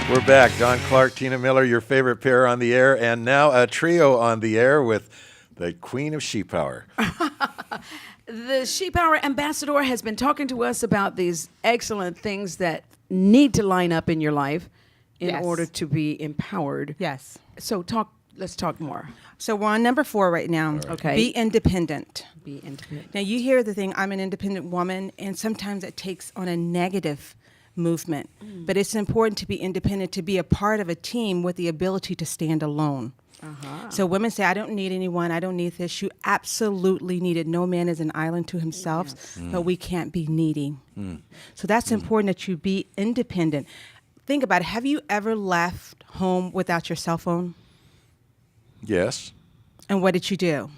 We're back. Don Clark, Tina Miller, your favorite pair on the air, and now a trio on the air with the Queen of She Power. The She Power Ambassador has been talking to us about these excellent things that need to line up in your life in Yes. order to be empowered. Yes. So let's talk more. So we're on number 4 right now. Okay. Be independent. Be independent. Now you hear the thing, I'm an independent woman, and sometimes it takes on a negative movement. But it's important to be independent, to be a part of a team with the ability to stand alone. So women say, I don't need anyone, I don't need this. You absolutely need it. No man is an island to himself, but we can't be needy. So that's important that you be independent. Think about it. Have you ever left home without your cell phone? Yes. And what did you do?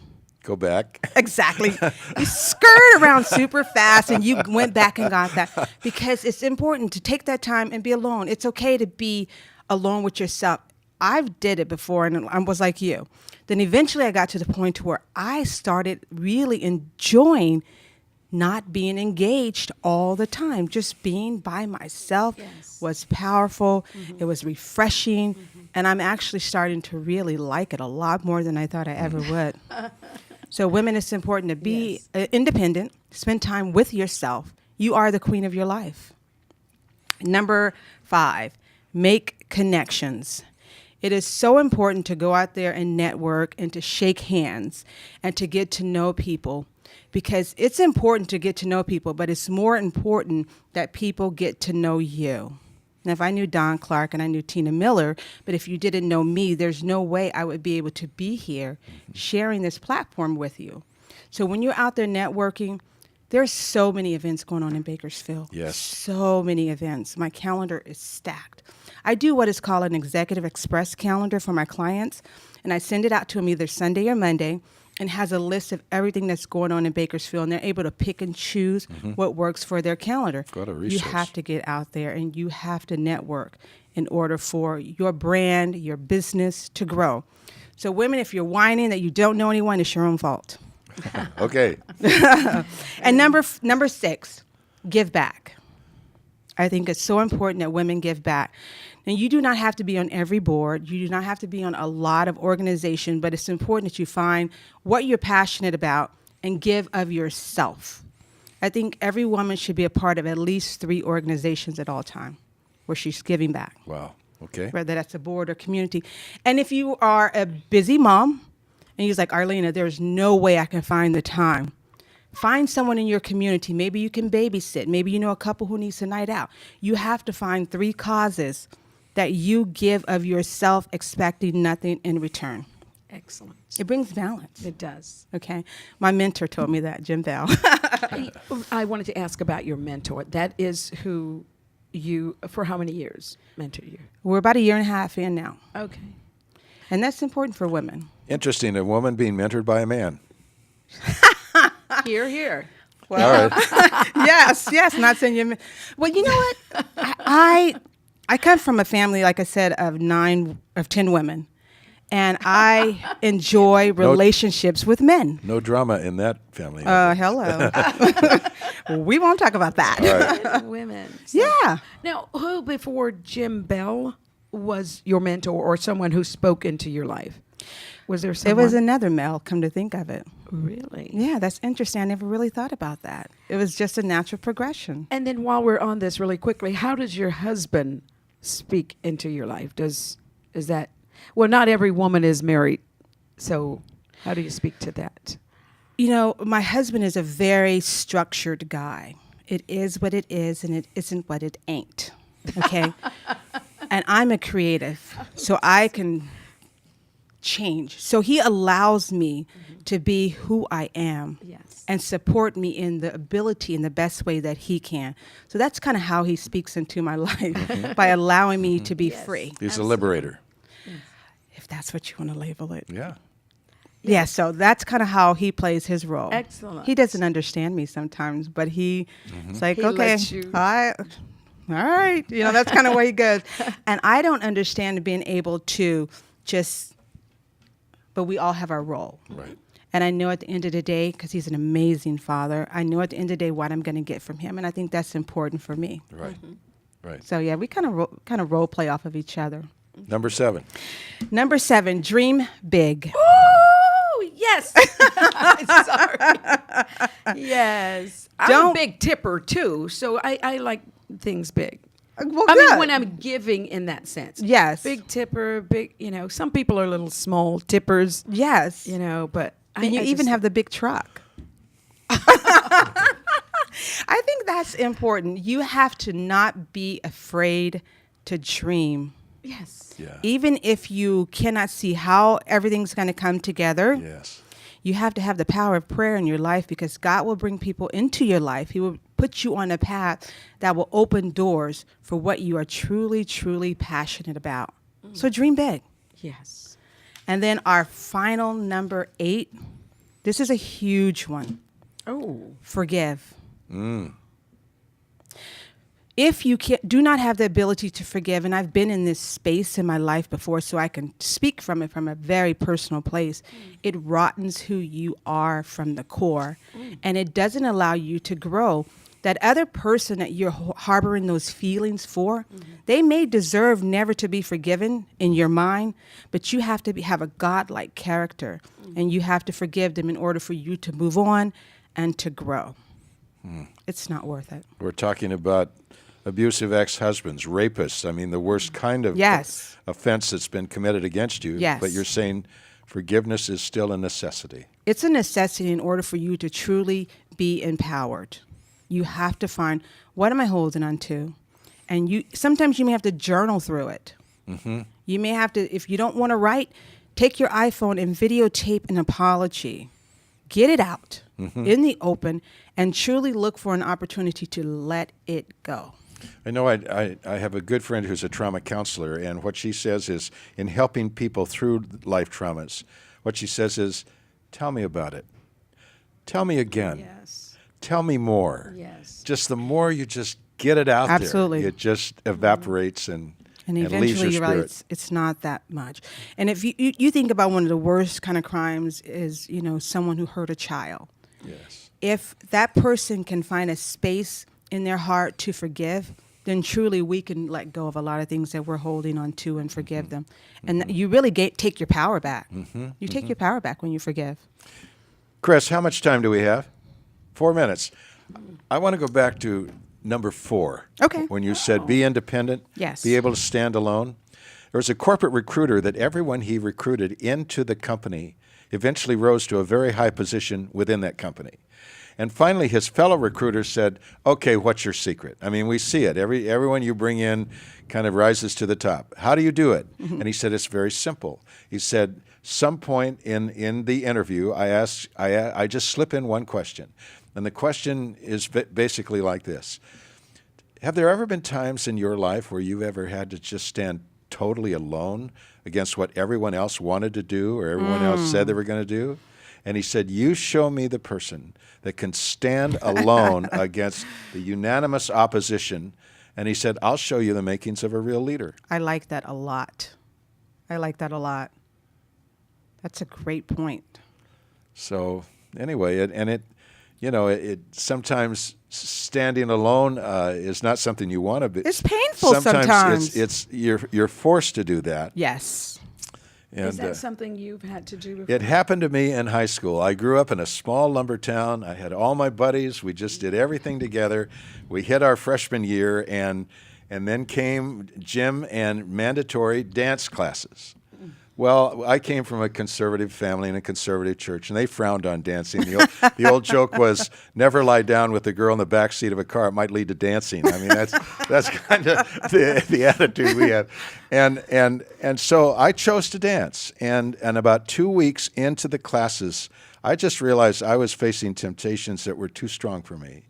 Go back. Exactly. You skirted around super fast and you went back and got that because it's important to take that time and be alone. It's okay to be alone with yourself. I've did it before and I was like you. Then eventually I got to the point where I started really enjoying not being engaged all the time. Just being by myself was powerful. It was refreshing. And I'm actually starting to really like it a lot more than I thought I ever would. So women, it's important to be independent, spend time with yourself. You are the queen of your life. Number 5, make connections. It is so important to go out there and network and to shake hands and to get to know people because it's important to get to know people, but it's more important that people get to know you. Now, if I knew Don Clark and I knew Tina Miller, but if you didn't know me, there's no way I would be able to be here sharing this platform with you. So when you're out there networking, there's so many events going on in Bakersfield. Yes. So many events. My calendar is stacked. I do what is called an executive express calendar for my clients, and I send it out to them either Sunday or Monday, and has a list of everything that's going on in Bakersfield, and they're able to pick and choose what works for their calendar. What a You resource. have to get out there, and you have to network in order for your brand, your business to grow. So women, if you're whining that you don't know anyone, it's your own fault. Okay. And number 6, give back. I think it's so important that women give back. And you do not have to be on every board. You do not have to be on a lot of organization, but it's important that you find what you're passionate about and give of yourself. I think every woman should be a part of at least 3 organizations at all time where she's giving back, Wow. Okay. whether that's a board or community. And if you are a busy mom and you're like, Arlena, there's no way I can find the time. Find someone in your community. Maybe you can babysit. Maybe you know a couple who needs a night out. You have to find 3 causes that you give of yourself expecting nothing in return. Excellent. It brings balance. It does. Okay. My mentor told me that, Jim Bell. I wanted to ask about your mentor. That is who you, for how many years, mentored you? We're about 1.5 years in now. Okay. And that's important for women. Interesting. A woman being mentored by a man. Here. All right. Yes. Not saying you're. Well, you know what? I come from a family, like I said, of 10 women, and I enjoy relationships with men. No drama in that family. Hello. We won't talk about that. All right. Women. So- Yeah. Now, who before Jim Bell was your mentor or someone who spoke into your life? Was there It someone? was another male, come to think of it. Really? Yeah, that's interesting. I never really thought about that. It was just a natural progression. And then while we're on this really quickly, how does your husband speak into your life? Is that, well, not every woman is married. So how do you speak to that? You know, my husband is a very structured guy. It is what it is, and it isn't what it ain't. Okay? And I'm a creative, so I can change. So he allows me to be who I am. Yes. And support me in the ability in the best way that he can. So that's kind of how he speaks into my life, by allowing me to be free, He's a liberator. if that's what you want to label it. Yeah. Yeah, so that's kind of how he plays his role. Excellent. He doesn't understand me sometimes, but it's like, He okay, lets you- all right. You know, that's kind of where he goes. And I don't understand being able to but we all have our role. Right. And I know at the end of the day, because he's an amazing father, I know at the end of the day what I'm going to get from him. And I think that's important for me. Right. Right. So yeah, we kind of role play off of each other. Number 7. Number 7, dream big. Oh, yes. Sorry. Yes. I'm a Don't- big tipper too, so I like things big. Well, I mean, good. when I'm giving in that sense. Yes. Big tipper, big, some people are little small tippers, Yes. but And you I even just- have the big truck. I think that's important. You have to not be afraid to dream. Yes. Yeah. Even if you cannot see how everything's going to come together, Yes. you have to have the power of prayer in your life, because God will bring people into your life. He will put you on a path that will open doors for what you are truly, truly passionate about. So dream big. Yes. And then our final number 8, this is a huge one. Oh. Forgive. If you do not have the ability to forgive, and I've been in this space in my life before, so I can speak from it from a very personal place, it rottens who you are from the core, and it doesn't allow you to grow. That other person that you're harboring those feelings for, they may deserve never to be forgiven in your mind, but you have to have a godlike character, and you have to forgive them in order for you to move on and to grow. It's not worth it. We're talking about abusive ex-husbands, rapists. I mean, the worst kind of Yes. offense that's been committed against you. Yes. But you're saying forgiveness is still a necessity. It's a necessity in order for you to truly be empowered. You have to find, what am I holding on to? And sometimes you may have to journal through it. You may have to, if you don't want to write, take your iPhone and videotape an apology. Get it out in the open and truly look for an opportunity to let it go. I know I have a good friend who's a trauma counselor, and what she says is, in helping people through life traumas, what she says is, tell me about it. Tell me again. Yes. Tell me more. Yes. Just the more you just get it out Absolutely. there, it just evaporates and leaves eventually your you're spirit. right, it's not that much. And if you think about one of the worst kind of crimes is, someone who hurt a child. Yes. If that person can find a space in their heart to forgive, then truly we can let go of a lot of things that we're holding on to and forgive them. And you really take your power back. You take your power back when you forgive. Chris, how much time do we have? 4 minutes. I want to go back to number 4. Okay. When you said be independent, Yes. be able to stand alone. There was a corporate recruiter that everyone he recruited into the company eventually rose to a very high position within that company. And finally, his fellow recruiters said, okay, what's your secret? I mean, we see it. Everyone you bring in kind of rises to the top. How do you do it? And he said, it's very simple. He said, some point in the interview, I just slip in one question. And the question is basically like this. Have there ever been times in your life where you've ever had to just stand totally alone against what everyone else wanted to do or everyone else said they were going to do? And he said, you show me the person that can stand alone against the unanimous opposition. And he said, I'll show you the makings of a real leader. I like that a lot. That's a great point. So anyway, it sometimes standing alone is not something you want to be. It's painful sometimes. It's you're forced to do that. Yes. And Is that something you've had to do before? it happened to me in high school. I grew up in a small lumber town. I had all my buddies. We just did everything together. We hit our freshman year, and then came gym and mandatory dance classes. Well, I came from a conservative family and a conservative church, and they frowned on dancing. The old joke was, never lie down with a girl in the back seat of a car. It might lead to dancing. I mean, that's kind of the attitude we have. And so I chose to dance. And about 2 weeks into the classes, I just realized I was facing temptations that were too strong for me.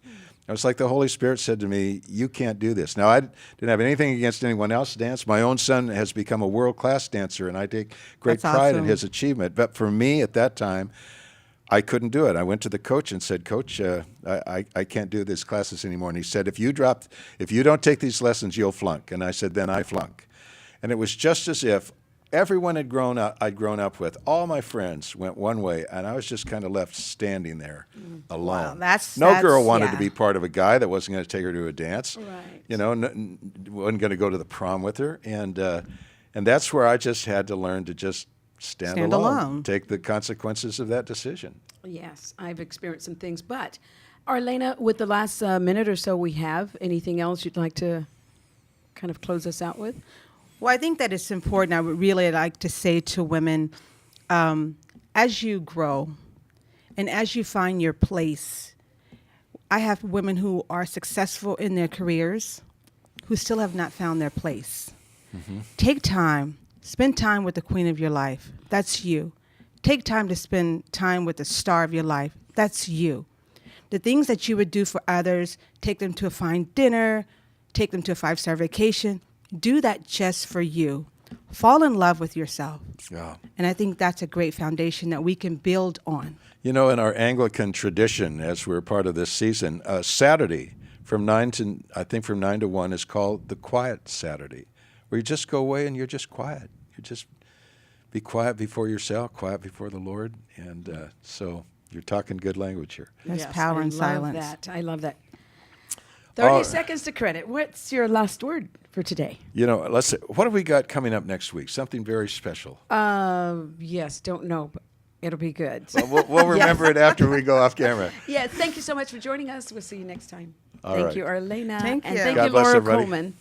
It was like the Holy Spirit said to me, you can't do this. Now, I didn't have anything against anyone else dance. My own son has become a world-class dancer, and I take great That's pride in awesome. his achievement. But for me at that time, I couldn't do it. I went to the coach and said, Coach, I can't do these classes anymore. And he said, if you don't take these lessons, you'll flunk. And I said, then I flunk. And it was just as if everyone I'd grown up with, all my friends went one way, and I was just kind of left standing there alone. Wow, that's- no girl wanted yeah. to be part of a guy that wasn't going to take her to a dance. Right. You know, wasn't going to go to the prom with her, and that's where I just had to learn to just stand alone, take the consequences of that decision. Yes, I've experienced some things. But, Arlena, with the last minute or so we have, anything else you'd like to kind of close us out with? Well, I think that it's important. I would really like to say to women, as you grow and as you find your place, I have women who are successful in their careers who still have not found their place. Mm-hmm. Take time. Spend time with the queen of your life. That's you. Take time to spend time with the star of your life. That's you. The things that you would do for others, take them to a fine dinner, take them to a 5-star vacation, do that just for you. Fall in love with yourself. Yeah. And I think that's a great foundation that we can build on. You know, in our Anglican tradition, as we're part of this season, Saturday from 9 to 1 is called the Quiet Saturday, where you just go away and you're just quiet. You just be quiet before yourself, quiet before the Lord, and so you're talking good language here. That's power in silence. I love that. 30 seconds to credit. What's your last word for today? You know, what have we got coming up next week? Something very special. Yes, don't know, but it'll be good. We'll remember it after we go off camera. Yes, thank you so much for joining us. We'll see you next time. All Thank right. you, Arlena. Thank And you. thank God you, bless Laura everybody. Coleman.